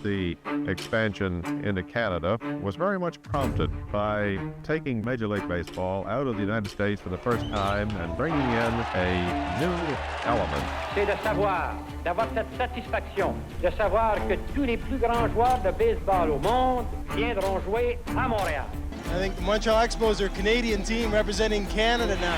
the expansion into Canada was very much prompted by taking Major League Baseball out of the United States for the first time and bringing in a new element. C'est de savoir, d'avoir cette satisfaction, de savoir que tous les plus grands joueurs de baseball au monde viendront jouer à Montréal. I think the Montreal Expos are a Canadian team representing Canada now.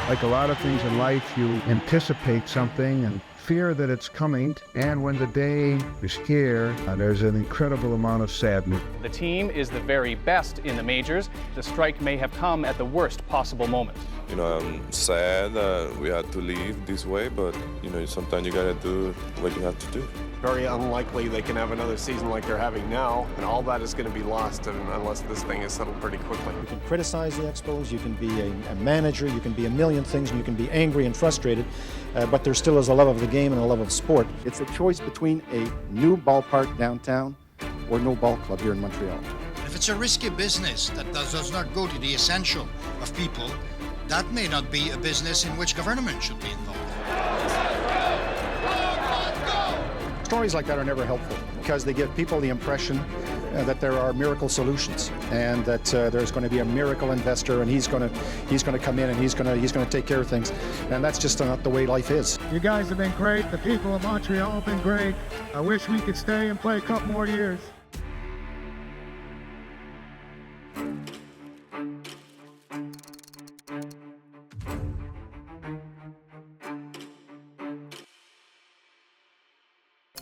Like a lot of things in life, you anticipate something and fear that it's coming, and when the day is here, there's an incredible amount of sadness. The team is the very best in the majors. The strike may have come at the worst possible moment. You know, I'm sad we had to leave this way, but, you know, sometimes you gotta do what you have to do. Very unlikely they can have another season like they're having now, and all that is going to be lost unless this thing is settled pretty quickly. You can criticize the Expos, you can be a manager, you can be a million things, and you can be angry and frustrated, but there still is a love of the game and a love of sport. It's a choice between a new ballpark downtown or no ball club here in Montreal. If it's a risky business that does not go to the essential of people, that may not be a business in which government should be involved. Stories like that are never helpful because they give people the impression that there are miracle solutions and that there's going to be a miracle investor and he's going to come in and he's going to take care of things, and that's just not the way life is. You guys have been great. The people of Montreal have been great. I wish we could stay and play a couple more years.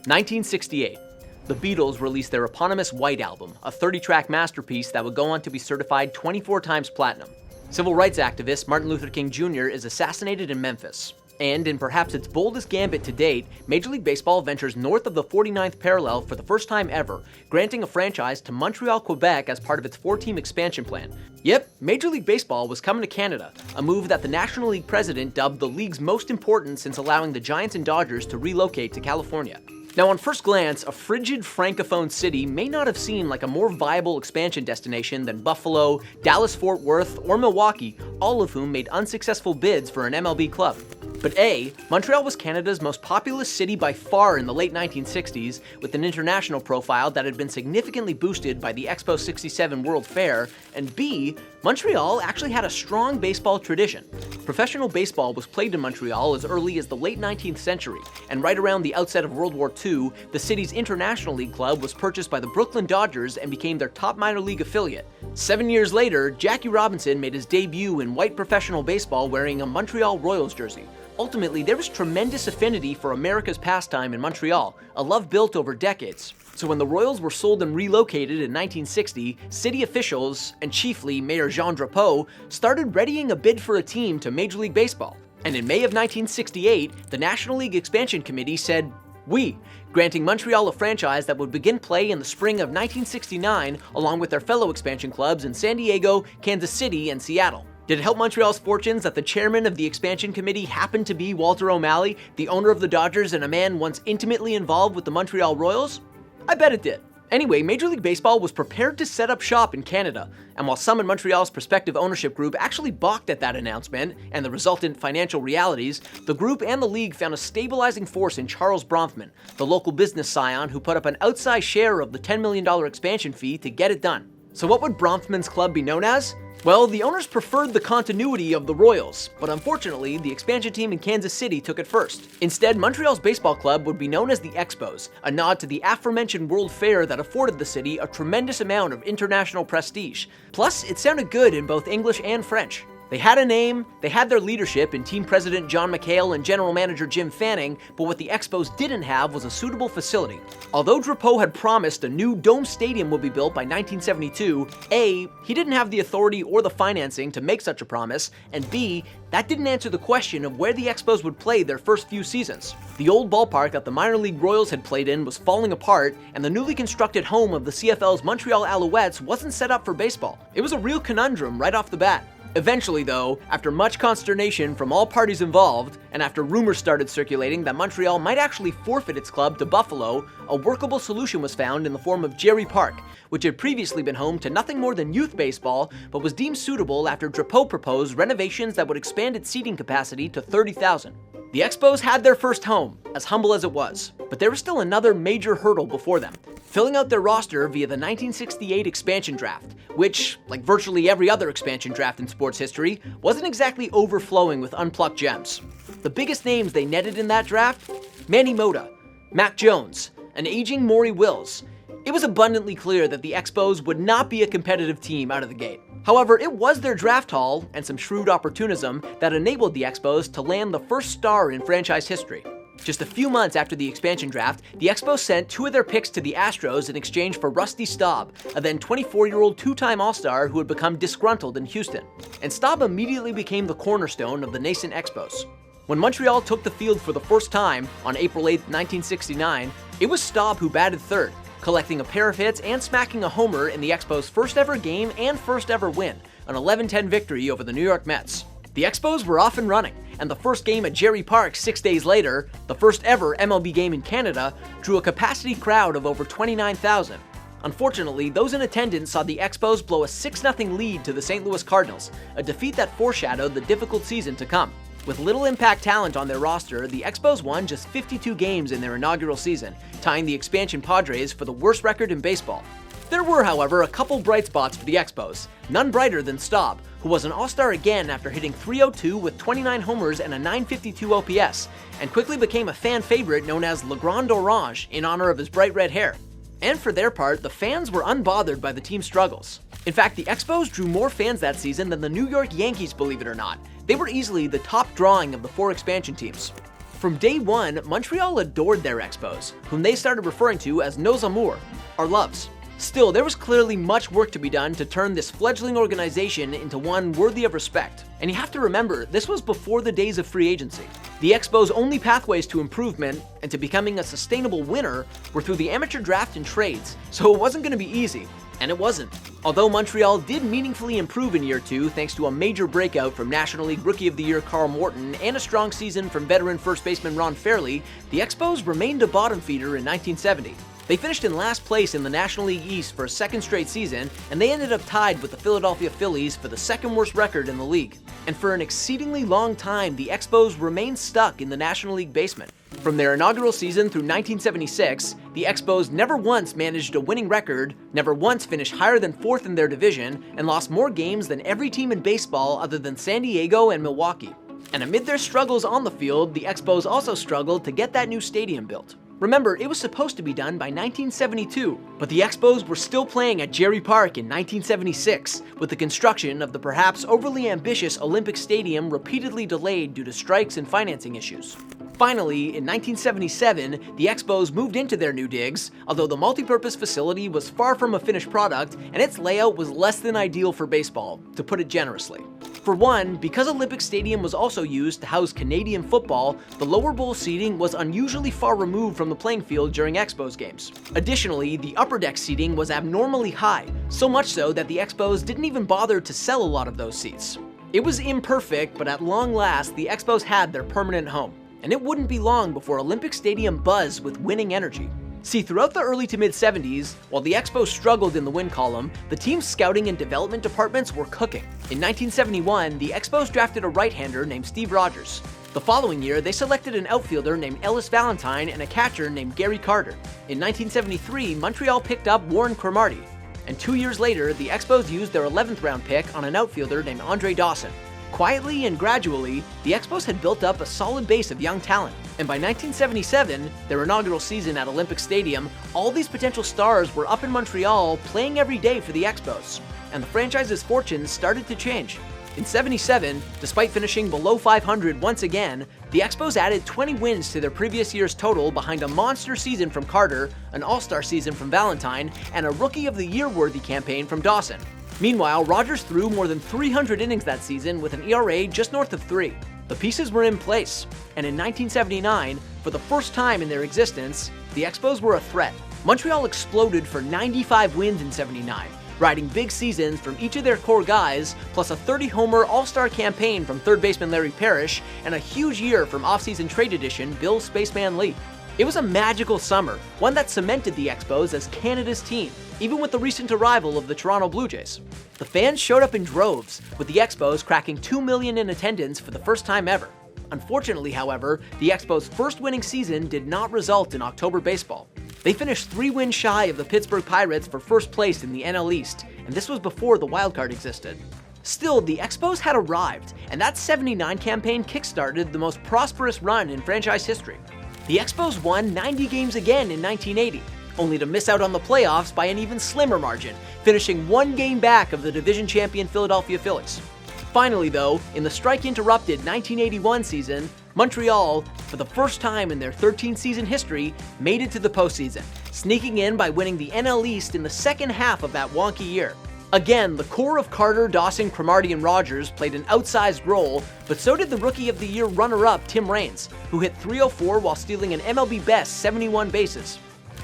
(1968). The Beatles released their eponymous White Album, a 30-track masterpiece that would go on to be certified 24 times platinum. Civil rights activist Martin Luther King Jr. is assassinated in Memphis. And in perhaps its boldest gambit to date, Major League Baseball ventures north of the 49th parallel for the first time ever, granting a franchise to Montreal, Quebec as part of its 4-team expansion plan. Yep, Major League Baseball was coming to Canada, a move that the National League president dubbed the league's most important since allowing the Giants and Dodgers to relocate to California. Now, on first glance, a frigid Francophone city may not have seemed like a more viable expansion destination than Buffalo, Dallas-Fort Worth, or Milwaukee, all of whom made unsuccessful bids for an MLB club. But A, Montreal was Canada's most populous city by far in the late 1960s, with an international profile that had been significantly boosted by the Expos 67 World Fair, and B, Montreal actually had a strong baseball tradition. Professional baseball was played in Montreal as early as the late 19th century, and right around the outset of World War II, the city's International League club was purchased by the Brooklyn Dodgers and became their top minor league affiliate. 7 years later, Jackie Robinson made his debut in white professional baseball wearing a Montreal Royals jersey. Ultimately, there was tremendous affinity for America's pastime in Montreal, a love built over decades. So when the Royals were sold and relocated in 1960, city officials, and chiefly Mayor Jean Drapeau, started readying a bid for a team to Major League Baseball. And in May of 1968, the National League Expansion Committee said, "We," granting Montreal a franchise that would begin play in the spring of 1969, along with their fellow expansion clubs in San Diego, Kansas City, and Seattle. Did it help Montreal's fortunes that the chairman of the expansion committee happened to be Walter O'Malley, the owner of the Dodgers and a man once intimately involved with the Montreal Royals? I bet it did. Anyway, Major League Baseball was prepared to set up shop in Canada, and while some in Montreal's prospective ownership group actually balked at that announcement and the resultant financial realities, the group and the league found a stabilizing force in Charles Bronfman, the local business scion who put up an outsized share of the $10 million expansion fee to get it done. So what would Bronfman's club be known as? Well, the owners preferred the continuity of the Royals, but unfortunately, the expansion team in Kansas City took it first. Instead, Montreal's baseball club would be known as the Expos, a nod to the aforementioned World Fair that afforded the city a tremendous amount of international prestige. Plus, it sounded good in both English and French. They had a name, they had their leadership in team president John McHale and general manager Jim Fanning, but what the Expos didn't have was a suitable facility. Although Drapeau had promised a new dome stadium would be built by 1972, A, he didn't have the authority or the financing to make such a promise, and B, that didn't answer the question of where the Expos would play their first few seasons. The old ballpark that the minor league Royals had played in was falling apart, and the newly constructed home of the CFL's Montreal Alouettes wasn't set up for baseball. It was a real conundrum right off the bat. Eventually, though, after much consternation from all parties involved, and after rumors started circulating that Montreal might actually forfeit its club to Buffalo, a workable solution was found in the form of Gerry Park, which had previously been home to nothing more than youth baseball, but was deemed suitable after Drapeau proposed renovations that would expand its seating capacity to 30,000. The Expos had their first home, as humble as it was, but there was still another major hurdle before them, filling out their roster via the 1968 expansion draft, which, like virtually every other expansion draft in sports history, wasn't exactly overflowing with unplucked gems. The biggest names they netted in that draft? Manny Mota, Mac Jones, an aging Maury Wills. It was abundantly clear that the Expos would not be a competitive team out of the gate. However, it was their draft haul and some shrewd opportunism that enabled the Expos to land the first star in franchise history. Just a few months after the expansion draft, the Expos sent 2 of their picks to the Astros in exchange for Rusty Staub, a then 24-year-old two-time All-Star who had become disgruntled in Houston. And Staub immediately became the cornerstone of the nascent Expos. When Montreal took the field for the first time on April 8, 1969, it was Staub who batted third, collecting a pair of hits and smacking a homer in the Expos' first ever game and first ever win, an 11-10 victory over the New York Mets. The Expos were off and running, and the first game at Jerry Park 6 days later, the first ever MLB game in Canada, drew a capacity crowd of over 29,000. Unfortunately, those in attendance saw the Expos blow a 6-0 lead to the St. Louis Cardinals, a defeat that foreshadowed the difficult season to come. With little impact talent on their roster, the Expos won just 52 games in their inaugural season, tying the expansion Padres for the worst record in baseball. There were, however, a couple bright spots for the Expos, none brighter than Staub, who was an All-Star again after hitting .302 with 29 homers and a .952 OPS, and quickly became a fan favorite known as Le Grand Orange in honor of his bright red hair. And for their part, the fans were unbothered by the team's struggles. In fact, the Expos drew more fans that season than the New York Yankees, believe it or not. They were easily the top drawing of the 4 expansion teams. From day one, Montreal adored their Expos, whom they started referring to as nos amours, our loves. Still, there was clearly much work to be done to turn this fledgling organization into one worthy of respect. And you have to remember, this was before the days of free agency. The Expos' only pathways to improvement and to becoming a sustainable winner were through the amateur draft and trades, so it wasn't going to be easy. And it wasn't. Although Montreal did meaningfully improve in year 2 thanks to a major breakout from National League Rookie of the Year Carl Morton and a strong season from veteran first baseman Ron Fairley, the Expos remained a bottom feeder in 1970. They finished in last place in the National League East for a second straight season, and they ended up tied with the Philadelphia Phillies for the second worst record in the league. And for an exceedingly long time, the Expos remained stuck in the National League basement. From their inaugural season through 1976, the Expos never once managed a winning record, never once finished higher than 4th in their division, and lost more games than every team in baseball other than San Diego and Milwaukee. And amid their struggles on the field, the Expos also struggled to get that new stadium built. Remember, it was supposed to be done by 1972, but the Expos were still playing at Jerry Park in 1976, with the construction of the perhaps overly ambitious Olympic Stadium repeatedly delayed due to strikes and financing issues. Finally, in 1977, the Expos moved into their new digs, although the multi-purpose facility was far from a finished product and its layout was less than ideal for baseball, to put it generously. For one, because Olympic Stadium was also used to house Canadian football, the lower bowl seating was unusually far removed from the playing field during Expos games. Additionally, the upper deck seating was abnormally high, so much so that the Expos didn't even bother to sell a lot of those seats. It was imperfect, but at long last, the Expos had their permanent home. And it wouldn't be long before Olympic Stadium buzzed with winning energy. See, throughout the early to mid-70s, while the Expos struggled in the win column, the team's scouting and development departments were cooking. In 1971, the Expos drafted a right-hander named Steve Rogers. The following year, they selected an outfielder named Ellis Valentine and a catcher named Gary Carter. In 1973, Montreal picked up Warren Cromartie. And 2 years later, the Expos used their 11th round pick on an outfielder named Andre Dawson. Quietly and gradually, the Expos had built up a solid base of young talent, and by 1977, their inaugural season at Olympic Stadium, all these potential stars were up in Montreal playing every day for the Expos, and the franchise's fortunes started to change. In '77, despite finishing below 500 once again, the Expos added 20 wins to their previous year's total behind a monster season from Carter, an all-star season from Valentine, and a Rookie of the Year-worthy campaign from Dawson. Meanwhile, Rogers threw more than 300 innings that season with an ERA just north of 3. The pieces were in place, and in 1979, for the first time in their existence, the Expos were a threat. Montreal exploded for 95 wins in '79, riding big seasons from each of their core guys, plus a 30-homer all-star campaign from third baseman Larry Parrish, and a huge year from off-season trade addition Bill Spaceman Lee. It was a magical summer, one that cemented the Expos as Canada's team, even with the recent arrival of the Toronto Blue Jays. The fans showed up in droves, with the Expos cracking 2 million in attendance for the first time ever. Unfortunately, however, the Expos' first winning season did not result in October baseball. They finished 3 wins shy of the Pittsburgh Pirates for first place in the NL East, and this was before the wildcard existed. Still, the Expos had arrived, and that '79 campaign kickstarted the most prosperous run in franchise history. The Expos won 90 games again in 1980, only to miss out on the playoffs by an even slimmer margin, finishing 1 game back of the division champion Philadelphia Phillies. Finally though, in the strike-interrupted 1981 season, Montreal, for the first time in their 13-season history, made it to the postseason, sneaking in by winning the NL East in the second half of that wonky year. Again, the core of Carter, Dawson, Cromartie, and Rogers played an outsized role, but so did the Rookie of the Year runner-up Tim Raines, who hit .304 while stealing an MLB best 71 bases.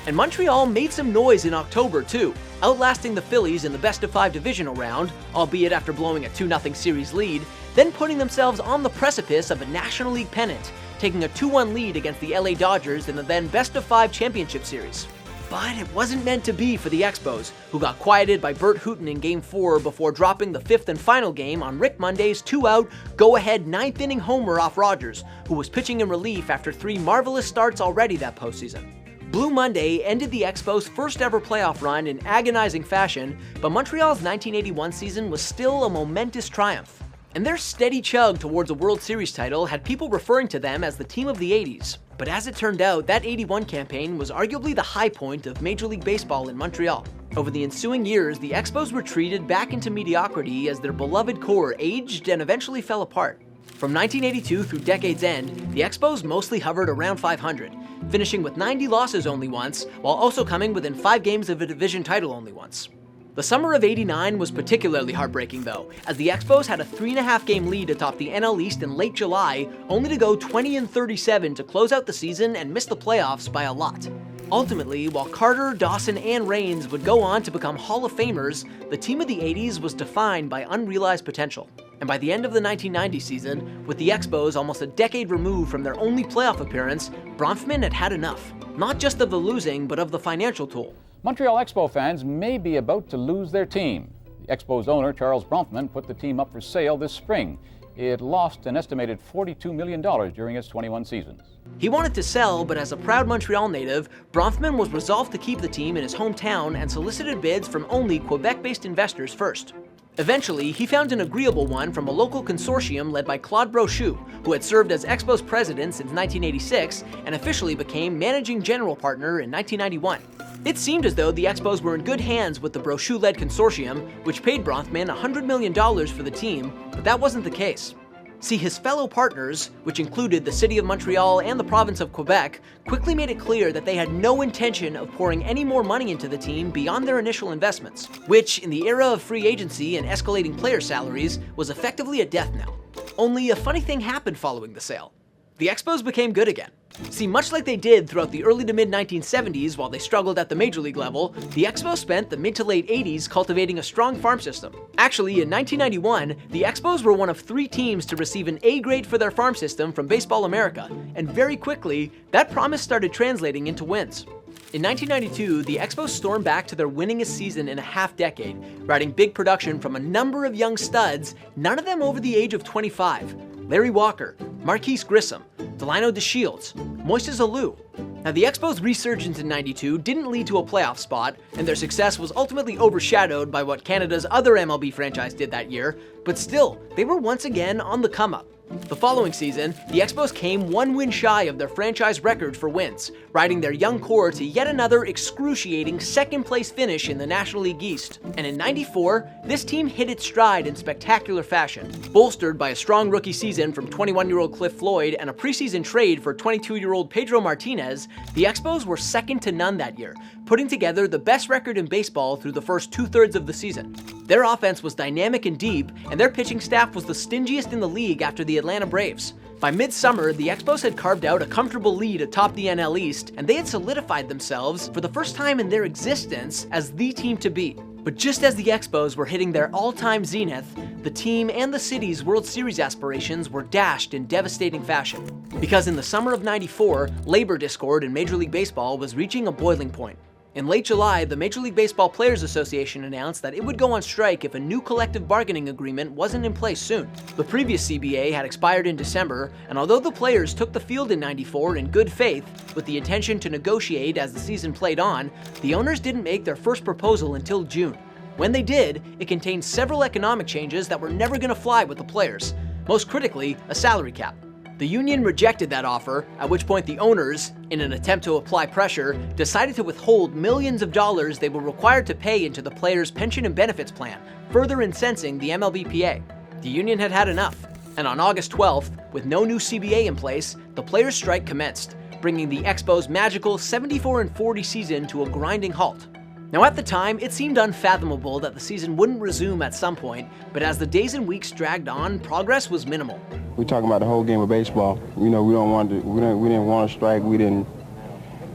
And Montreal made some noise in October too, outlasting the Phillies in the best-of-5 divisional round, albeit after blowing a 2-0 series lead, then putting themselves on the precipice of a National League pennant, taking a 2-1 lead against the LA Dodgers in the then best-of-5 championship series. But it wasn't meant to be for the Expos, who got quieted by Bert Hooton in Game 4 before dropping the 5th and final game on Rick Monday's 2-out, go-ahead 9th-inning homer off Rogers, who was pitching in relief after 3 marvelous starts already that postseason. Blue Monday ended the Expos' first-ever playoff run in agonizing fashion, but Montreal's 1981 season was still a momentous triumph. And their steady chug towards a World Series title had people referring to them as the team of the 80s. But as it turned out, that '81 campaign was arguably the high point of Major League Baseball in Montreal. Over the ensuing years, the Expos retreated back into mediocrity as their beloved core aged and eventually fell apart. From 1982 through decade's end, the Expos mostly hovered around 500, finishing with 90 losses only once, while also coming within 5 games of a division title only once. The summer of '89 was particularly heartbreaking though, as the Expos had a 3.5-game lead atop the NL East in late July, only to go 20-37 to close out the season and miss the playoffs by a lot. Ultimately, while Carter, Dawson, and Raines would go on to become Hall of Famers, the team of the 80s was defined by unrealized potential. And by the end of the 1990 season, with the Expos almost a decade removed from their only playoff appearance, Bronfman had had enough. Not just of the losing, but of the financial toll. Montreal Expo fans may be about to lose their team. The Expos owner, Charles Bronfman, put the team up for sale this spring. It lost an estimated $42 million during its 21 seasons. He wanted to sell, but as a proud Montreal native, Bronfman was resolved to keep the team in his hometown and solicited bids from only Quebec-based investors first. Eventually, he found an agreeable one from a local consortium led by Claude Brochu, who had served as Expos president since 1986 and officially became managing general partner in 1991. It seemed as though the Expos were in good hands with the Brochu-led consortium, which paid Bronfman $100 million for the team, but that wasn't the case. See, his fellow partners, which included the city of Montreal and the province of Quebec, quickly made it clear that they had no intention of pouring any more money into the team beyond their initial investments, which, in the era of free agency and escalating player salaries, was effectively a death knell. Only a funny thing happened following the sale. The Expos became good again. See, much like they did throughout the early to mid-1970s while they struggled at the major league level, the Expos spent the mid to late 80s cultivating a strong farm system. Actually, in 1991, the Expos were one of 3 teams to receive an A grade for their farm system from Baseball America, and very quickly, that promise started translating into wins. In 1992, the Expos stormed back to their winningest season in a half-decade, riding big production from a number of young studs, none of them over the age of 25. Larry Walker, Marquise Grissom, Delino DeShields, Moises Alou. Now, the Expos' resurgence in '92 didn't lead to a playoff spot, and their success was ultimately overshadowed by what Canada's other MLB franchise did that year, but still, they were once again on the come-up. The following season, the Expos came 1 win shy of their franchise record for wins, riding their young core to yet another excruciating second-place finish in the National League East. And in '94, this team hit its stride in spectacular fashion. Bolstered by a strong rookie season from 21-year-old Cliff Floyd and a preseason trade for 22-year-old Pedro Martinez, the Expos were second to none that year, putting together the best record in baseball through the first 2/3 of the season. Their offense was dynamic and deep, and their pitching staff was the stingiest in the league after the Atlanta Braves. By midsummer, the Expos had carved out a comfortable lead atop the NL East, and they had solidified themselves for the first time in their existence as the team to beat. But just as the Expos were hitting their all-time zenith, the team and the city's World Series aspirations were dashed in devastating fashion. Because in the summer of '94, labor discord in Major League Baseball was reaching a boiling point. In late July, the Major League Baseball Players Association announced that it would go on strike if a new collective bargaining agreement wasn't in place soon. The previous CBA had expired in December, and although the players took the field in '94 in good faith with the intention to negotiate as the season played on, the owners didn't make their first proposal until June. When they did, it contained several economic changes that were never going to fly with the players, most critically, a salary cap. The union rejected that offer, at which point the owners, in an attempt to apply pressure, decided to withhold millions of dollars they were required to pay into the players' pension and benefits plan, further incensing the MLBPA. The union had had enough, and on August 12th, with no new CBA in place, the players' strike commenced, bringing the Expos' magical 74-40 season to a grinding halt. Now at the time, it seemed unfathomable that the season wouldn't resume at some point, but as the days and weeks dragged on, progress was minimal. We're talking about the whole game of baseball. You know, we didn't want to strike. We didn't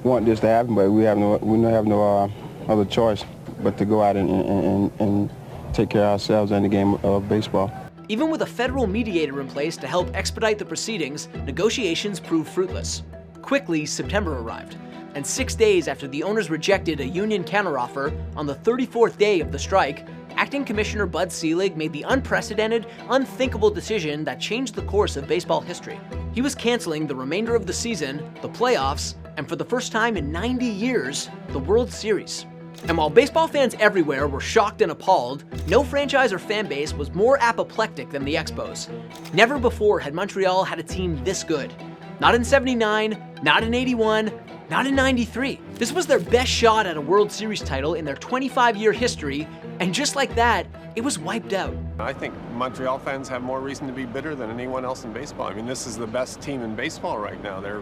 want this to happen, but we have no other choice but to go out and take care of ourselves in the game of baseball. Even with a federal mediator in place to help expedite the proceedings, negotiations proved fruitless. Quickly, September arrived, and 6 days after the owners rejected a union counteroffer, on the 34th day of the strike, Acting Commissioner Bud Selig made the unprecedented, unthinkable decision that changed the course of baseball history. He was canceling the remainder of the season, the playoffs, and for the first time in 90 years, the World Series. And while baseball fans everywhere were shocked and appalled, no franchise or fan base was more apoplectic than the Expos. Never before had Montreal had a team this good. Not in '79, not in '81, not in '93. This was their best shot at a World Series title in their 25-year history, and just like that, it was wiped out. I think Montreal fans have more reason to be bitter than anyone else in baseball. I mean, this is the best team in baseball right now. They're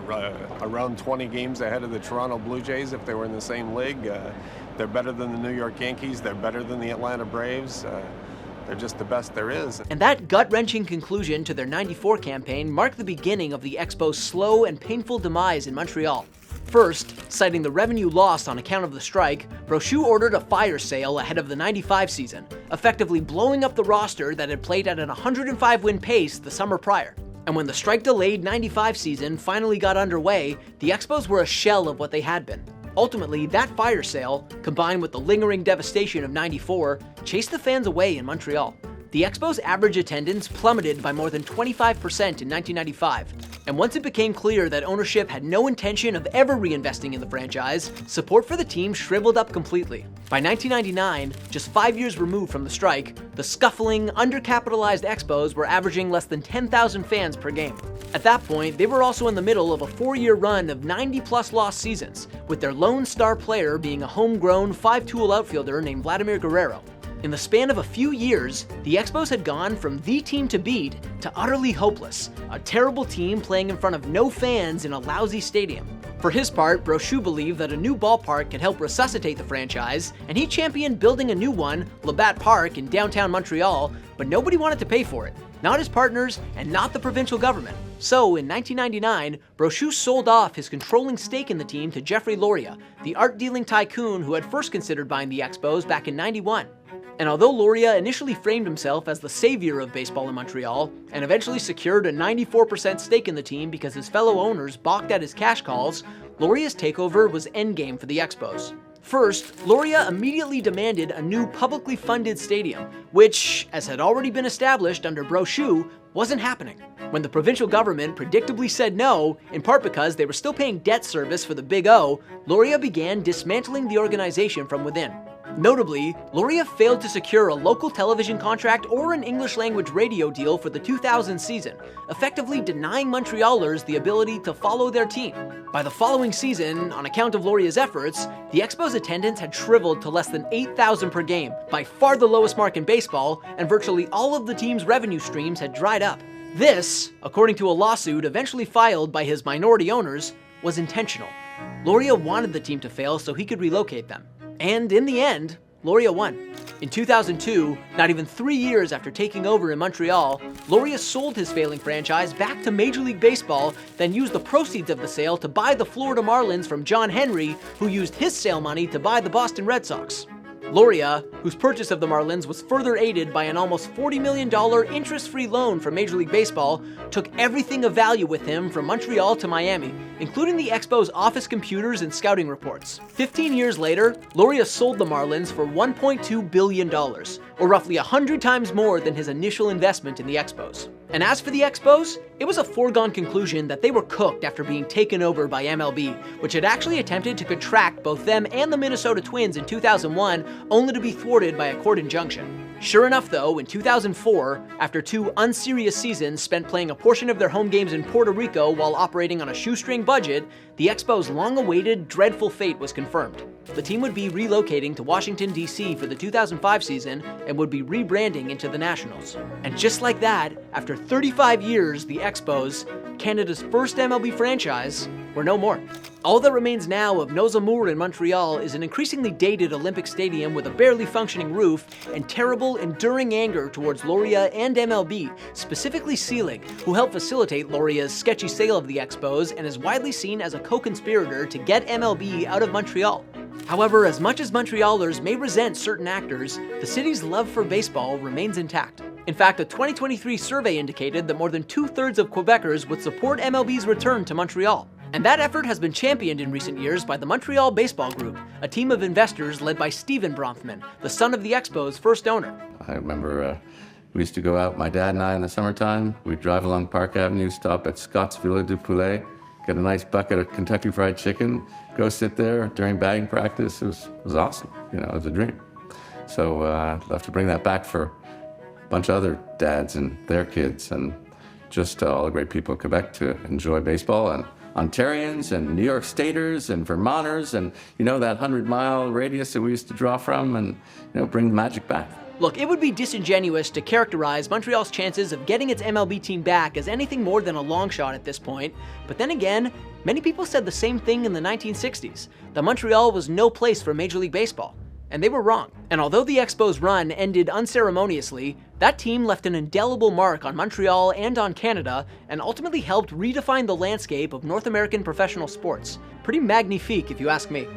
around 20 games ahead of the Toronto Blue Jays if they were in the same league. They're better than the New York Yankees. They're better than the Atlanta Braves. They're just the best there is. And that gut-wrenching conclusion to their '94 campaign marked the beginning of the Expos' slow and painful demise in Montreal. First, citing the revenue lost on account of the strike, Brochu ordered a fire sale ahead of the '95 season, effectively blowing up the roster that had played at an 105-win pace the summer prior. And when the strike-delayed '95 season finally got underway, the Expos were a shell of what they had been. Ultimately, that fire sale, combined with the lingering devastation of '94, chased the fans away in Montreal. The Expos' average attendance plummeted by more than 25% in 1995, and once it became clear that ownership had no intention of ever reinvesting in the franchise, support for the team shriveled up completely. By 1999, just 5 years removed from the strike, the scuffling, undercapitalized Expos were averaging less than 10,000 fans per game. At that point, they were also in the middle of a 4-year run of 90-plus lost seasons, with their lone star player being a homegrown 5-tool outfielder named Vladimir Guerrero. In the span of a few years, the Expos had gone from the team to beat to utterly hopeless, a terrible team playing in front of no fans in a lousy stadium. For his part, Brochu believed that a new ballpark could help resuscitate the franchise, and he championed building a new one, Labatt Park, in downtown Montreal, but nobody wanted to pay for it. Not his partners, and not the provincial government. So, in 1999, Brochu sold off his controlling stake in the team to Jeffrey Loria, the art-dealing tycoon who had first considered buying the Expos back in '91. And although Loria initially framed himself as the savior of baseball in Montreal, and eventually secured a 94% stake in the team because his fellow owners balked at his cash calls, Loria's takeover was endgame for the Expos. First, Loria immediately demanded a new publicly funded stadium, which, as had already been established under Brochu, wasn't happening. When the provincial government predictably said no, in part because they were still paying debt service for the Big O, Loria began dismantling the organization from within. Notably, Loria failed to secure a local television contract or an English-language radio deal for the 2000 season, effectively denying Montrealers the ability to follow their team. By the following season, on account of Loria's efforts, the Expos' attendance had shriveled to less than 8,000 per game, by far the lowest mark in baseball, and virtually all of the team's revenue streams had dried up. This, according to a lawsuit eventually filed by his minority owners, was intentional. Loria wanted the team to fail so he could relocate them. And in the end, Loria won. In 2002, not even 3 years after taking over in Montreal, Loria sold his failing franchise back to Major League Baseball, then used the proceeds of the sale to buy the Florida Marlins from John Henry, who used his sale money to buy the Boston Red Sox. Loria, whose purchase of the Marlins was further aided by an almost $40 million interest-free loan from Major League Baseball, took everything of value with him from Montreal to Miami, including the Expos' office computers and scouting reports. 15 years later, Loria sold the Marlins for $1.2 billion, or roughly 100 times more than his initial investment in the Expos. And as for the Expos, it was a foregone conclusion that they were cooked after being taken over by MLB, which had actually attempted to contract both them and the Minnesota Twins in 2001, only to be thwarted by a court injunction. Sure enough though, in 2004, after 2 unserious seasons spent playing a portion of their home games in Puerto Rico while operating on a shoestring budget, the Expos' long-awaited, dreadful fate was confirmed. The team would be relocating to Washington, D.C. for the 2005 season and would be rebranding into the Nationals. And just like that, after 35 years, the Expos, Canada's first MLB franchise, were no more. All that remains now of Nos Amours in Montreal is an increasingly dated Olympic stadium with a barely functioning roof and terrible, enduring anger towards Loria and MLB, specifically Seelig, who helped facilitate Loria's sketchy sale of the Expos and is widely seen as a co-conspirator to get MLB out of Montreal. However, as much as Montrealers may resent certain actors, the city's love for baseball remains intact. In fact, a 2023 survey indicated that more than 2/3 of Quebecers would support MLB's return to Montreal. And that effort has been championed in recent years by the Montreal Baseball Group, a team of investors led by Steven Bronfman, the son of the Expos' first owner. I remember we used to go out, my dad and I, in the summertime. We'd drive along Park Avenue, stop at Scott's Villa du Poulet, get a nice bucket of Kentucky Fried Chicken, go sit there during batting practice. It was awesome. You know, it was a dream. So I'd love to bring that back for a bunch of other dads and their kids and just all the great people of Quebec to enjoy baseball, and Ontarians and New York Staters and Vermonters and, you know, that 100-mile radius that we used to draw from, and, you know, bring the magic back. Look, it would be disingenuous to characterize Montreal's chances of getting its MLB team back as anything more than a long shot at this point, but then again, many people said the same thing in the 1960s, that Montreal was no place for Major League Baseball. And they were wrong. And although the Expos' run ended unceremoniously, that team left an indelible mark on Montreal and on Canada, and ultimately helped redefine the landscape of North American professional sports. Pretty magnifique, if you ask me.